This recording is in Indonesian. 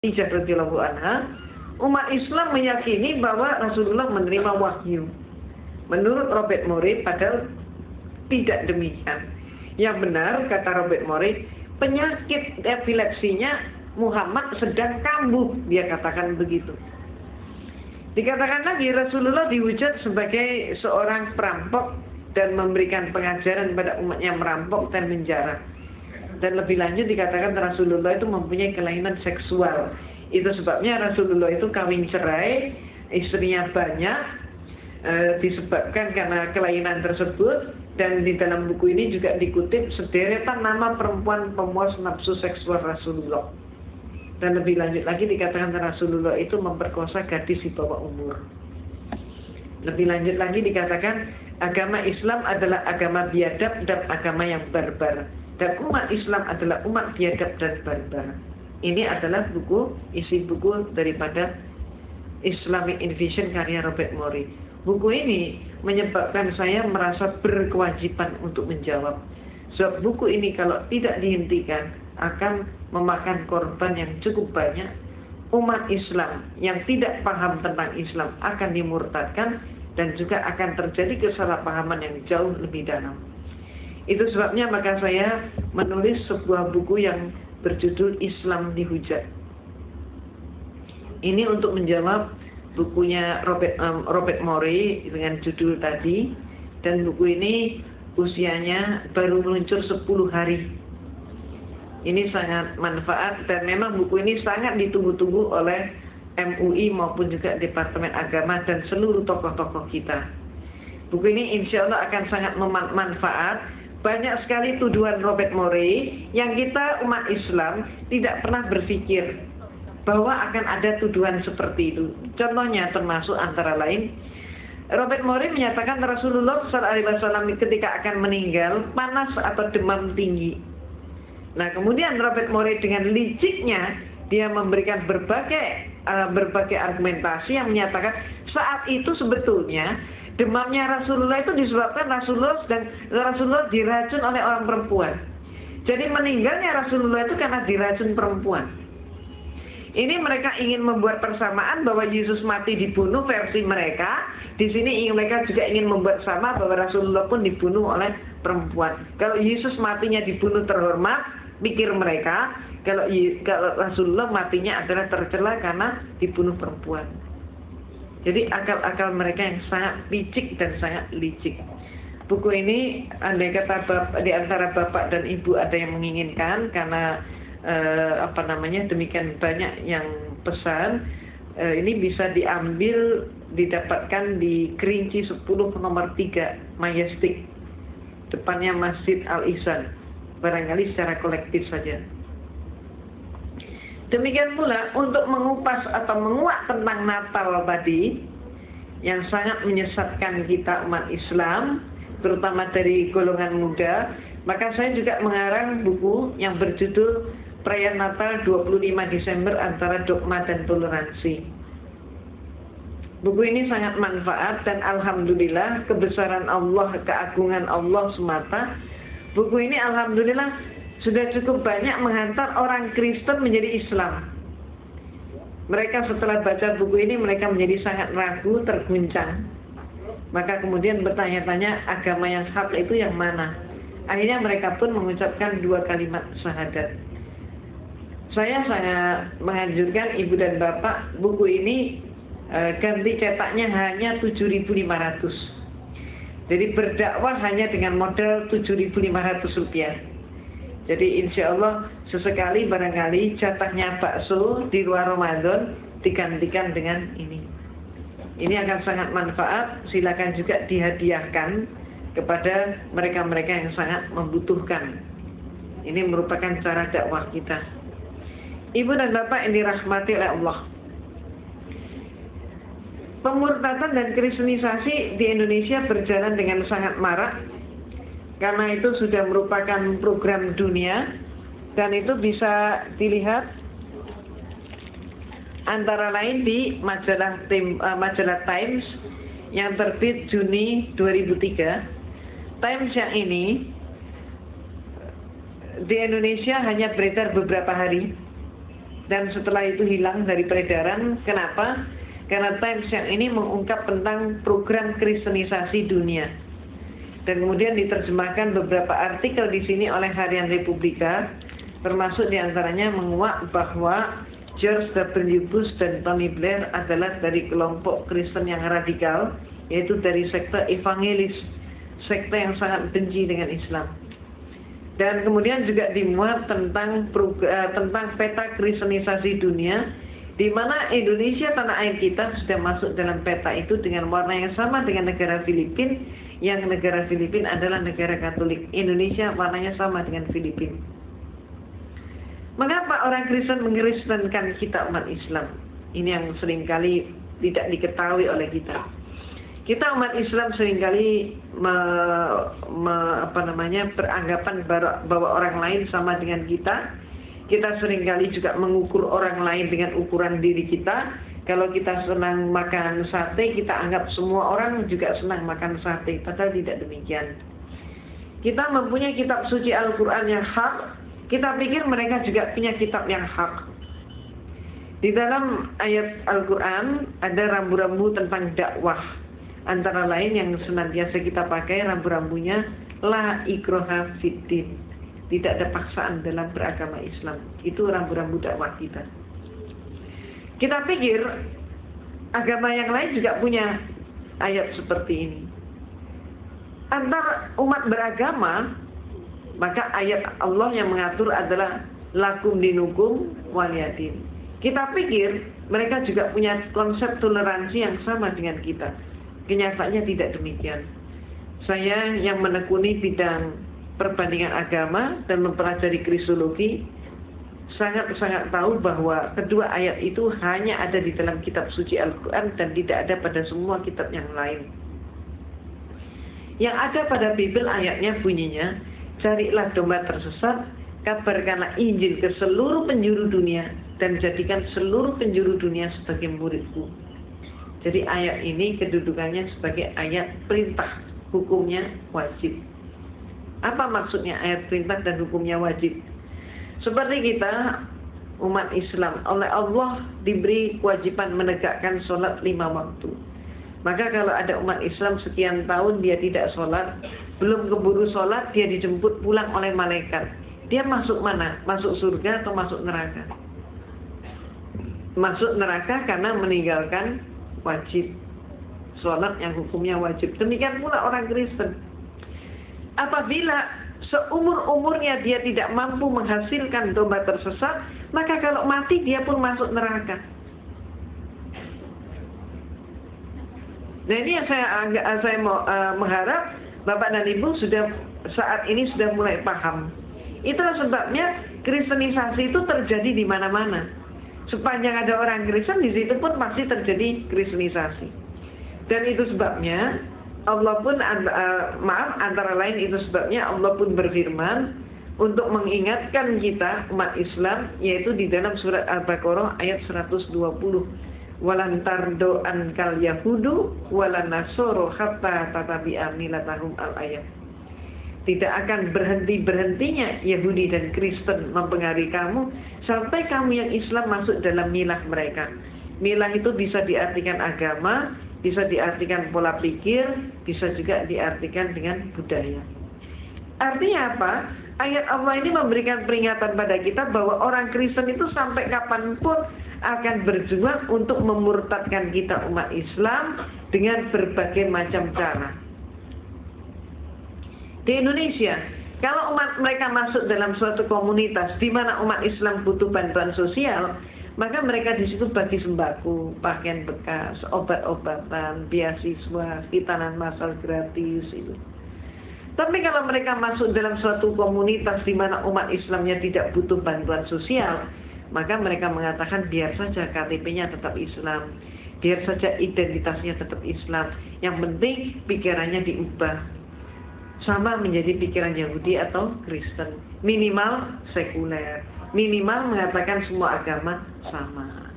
Khadijah radhiyallahu anha, umat Islam meyakini bahwa Rasulullah menerima wahyu. Menurut Robert Morey, padahal tidak demikian. Yang benar, kata Robert Morey, penyakit epilepsinya Muhammad sedang kambuh, dia katakan begitu. Dikatakan lagi Rasulullah dihujat sebagai seorang perampok dan memberikan pengajaran pada umatnya merampok dan menjara. Dan lebih lanjut dikatakan Rasulullah itu mempunyai kelainan seksual. Itu sebabnya Rasulullah itu kawin cerai, istrinya banyak, disebabkan karena kelainan tersebut. Dan di dalam buku ini juga dikutip sederetan nama perempuan pemuas nafsu seksual Rasulullah. Dan lebih lanjut lagi dikatakan Rasulullah itu memperkosa gadis di bawah umur. Lebih lanjut lagi dikatakan agama Islam adalah agama biadab dan agama yang barbar. Dan umat Islam adalah umat biadab dan barbar. Ini adalah isi buku daripada Islamic Invasion karya Robert Morey. Buku ini menyebabkan saya merasa berkewajiban untuk menjawab. Sebab buku ini kalau tidak dihentikan akan memakan korban yang cukup banyak. Umat Islam yang tidak paham tentang Islam akan dimurtadkan dan juga akan terjadi kesalahpahaman yang jauh lebih dalam. Itu sebabnya maka saya menulis sebuah buku yang berjudul Islam Dihujat. Ini untuk menjawab bukunya Robert Morey dengan judul tadi. Dan buku ini usianya baru meluncur 10 hari. Ini sangat manfaat dan memang buku ini sangat ditunggu-tunggu oleh MUI maupun juga Departemen Agama dan seluruh tokoh-tokoh kita. Buku ini insya Allah akan sangat bermanfaat. Banyak sekali tuduhan Robert Morey yang kita umat Islam tidak pernah berpikir bahwa akan ada tuduhan seperti itu. Contohnya termasuk antara lain Robert Morey menyatakan Rasulullah SAW ketika akan meninggal panas atau demam tinggi. Nah kemudian Robert Morey dengan liciknya dia memberikan berbagai argumentasi yang menyatakan saat itu sebetulnya demamnya Rasulullah itu disebabkan Rasulullah diracun oleh orang perempuan. Jadi meninggalnya Rasulullah itu karena diracun perempuan. Ini mereka ingin membuat persamaan bahwa Yesus mati dibunuh versi mereka. Di sini mereka juga ingin membuat sama bahwa Rasulullah pun dibunuh oleh perempuan. Kalau Yesus matinya dibunuh terhormat, pikir mereka. Kalau Rasulullah matinya adalah tercela karena dibunuh perempuan. Jadi akal-akal mereka yang sangat licik dan sangat licik. Buku ini andai kata di antara bapak dan ibu ada yang menginginkan karena demikian banyak yang pesan, ini bisa didapatkan di Kerinci 10 nomor 3 Majestic, depannya Masjid Al-Ihsan, barangkali secara kolektif saja. Demikian pula untuk mengupas atau menguak tentang Natal tadi yang sangat menyesatkan kita umat Islam, terutama dari golongan muda, maka saya juga mengarang buku yang berjudul Perayaan Natal 25 Desember Antara Dogma dan Toleransi. Buku ini sangat manfaat dan alhamdulillah kebesaran Allah, keagungan Allah semata. Buku ini alhamdulillah sudah cukup banyak menghantar orang Kristen menjadi Islam. Mereka setelah baca buku ini mereka menjadi sangat ragu, terguncang. Maka kemudian bertanya-tanya agama yang hak itu yang mana. Akhirnya mereka pun mengucapkan 2 kalimat syahadat. Saya sangat menganjurkan ibu dan bapak buku ini ganti cetaknya hanya 7.500. Jadi berdakwah hanya dengan modal 7.500 rupiah. Jadi insya Allah sesekali barangkali jatahnya bakso di luar Ramadan digantikan dengan ini. Ini akan sangat manfaat. Silakan juga dihadiahkan kepada mereka-mereka yang sangat membutuhkan. Ini merupakan cara dakwah kita. Ibu dan bapak yang dirahmati oleh Allah. Pemurtadan dan kristenisasi di Indonesia berjalan dengan sangat marak. Karena itu sudah merupakan program dunia dan itu bisa dilihat antara lain di majalah Times yang terbit Juni 2003. Times yang ini di Indonesia hanya beredar beberapa hari dan setelah itu hilang dari peredaran. Kenapa? Karena Times yang ini mengungkap tentang program kristenisasi dunia. Dan kemudian diterjemahkan beberapa artikel di sini oleh Harian Republika, termasuk diantaranya menguak bahwa George W. Bush dan Tony Blair adalah dari kelompok Kristen yang radikal, yaitu dari sekte evangelis, sekte yang sangat benci dengan Islam. Dan kemudian juga dimuat tentang peta kristenisasi dunia, di mana Indonesia, tanah air kita, sudah masuk dalam peta itu dengan warna yang sama dengan negara Filipina, yang negara Filipina adalah negara Katolik. Indonesia warnanya sama dengan Filipina. Mengapa orang Kristen mengkristenkan kita umat Islam? Ini yang seringkali tidak diketahui oleh kita. Kita umat Islam seringkali beranggapan bahwa orang lain sama dengan kita. Kita seringkali juga mengukur orang lain dengan ukuran diri kita. Kalau kita senang makan sate, kita anggap semua orang juga senang makan sate. Padahal tidak demikian. Kita mempunyai kitab suci Al-Quran yang hak. Kita pikir mereka juga punya kitab yang hak. Di dalam ayat Al-Quran ada rambu-rambu tentang dakwah. Antara lain yang senantiasa kita pakai rambu-rambunya, la ikraha fiddin. Tidak ada paksaan dalam beragama Islam. Itu rambu-rambu dakwah kita. Kita pikir agama yang lain juga punya ayat seperti ini. Antar umat beragama, maka ayat Allah yang mengatur adalah lakum dinukum waliyadin. Kita pikir mereka juga punya konsep toleransi yang sama dengan kita. Kenyataannya tidak demikian. Saya yang menekuni bidang perbandingan agama dan mempelajari kristologi sangat-sangat tahu bahwa kedua ayat itu hanya ada di dalam kitab suci Al-Quran dan tidak ada pada semua kitab yang lain. Yang ada pada Bible ayatnya bunyinya, carilah domba tersesat, kabarkanlah Injil ke seluruh penjuru dunia dan jadikan seluruh penjuru dunia sebagai muridku. Jadi ayat ini kedudukannya sebagai ayat perintah, hukumnya wajib. Apa maksudnya ayat perintah dan hukumnya wajib? Seperti kita umat Islam, oleh Allah diberi kewajiban menegakkan sholat 5 waktu. Maka kalau ada umat Islam sekian tahun dia tidak sholat, belum keburu sholat, dia dijemput pulang oleh malaikat. Dia masuk mana? Masuk surga atau masuk neraka? Masuk neraka karena meninggalkan wajib sholat yang hukumnya wajib. Demikian pula orang Kristen. Apabila seumur-umurnya dia tidak mampu menghasilkan domba tersesat, maka kalau mati dia pun masuk neraka. Nah ini yang saya mau mengharap Bapak dan Ibu saat ini sudah mulai paham. Itulah sebabnya kristenisasi itu terjadi di mana-mana. Sepanjang ada orang Kristen, di situ pun pasti terjadi kristenisasi. Dan itu sebabnya Allah pun antara lain itu sebabnya Allah pun berfirman untuk mengingatkan kita umat Islam, yaitu di dalam surat Al-Baqarah ayat 120. Walan tardo ankal yahudu walan nasoro hatta tatabi'a milatahum al-ayat. Tidak akan berhentinya Yahudi dan Kristen mempengaruhi kamu sampai kamu yang Islam masuk dalam milah mereka. Milah itu bisa diartikan agama, bisa diartikan pola pikir, bisa juga diartikan dengan budaya. Artinya apa? Ayat Allah ini memberikan peringatan pada kita bahwa orang Kristen itu sampai kapanpun akan berjuang untuk memurtadkan kita umat Islam dengan berbagai macam cara. Di Indonesia, kalau umat mereka masuk dalam suatu komunitas di mana umat Islam butuh bantuan sosial, maka mereka di situ bagi sembako, pakaian bekas, obat-obatan, beasiswa, hitanan massal gratis itu. Tapi kalau mereka masuk dalam suatu komunitas di mana umat Islamnya tidak butuh bantuan sosial, maka mereka mengatakan biar saja KTP-nya tetap Islam, biar saja identitasnya tetap Islam. Yang penting pikirannya diubah sama menjadi pikiran Yahudi atau Kristen, minimal sekuler, minimal mengatakan semua agama sama.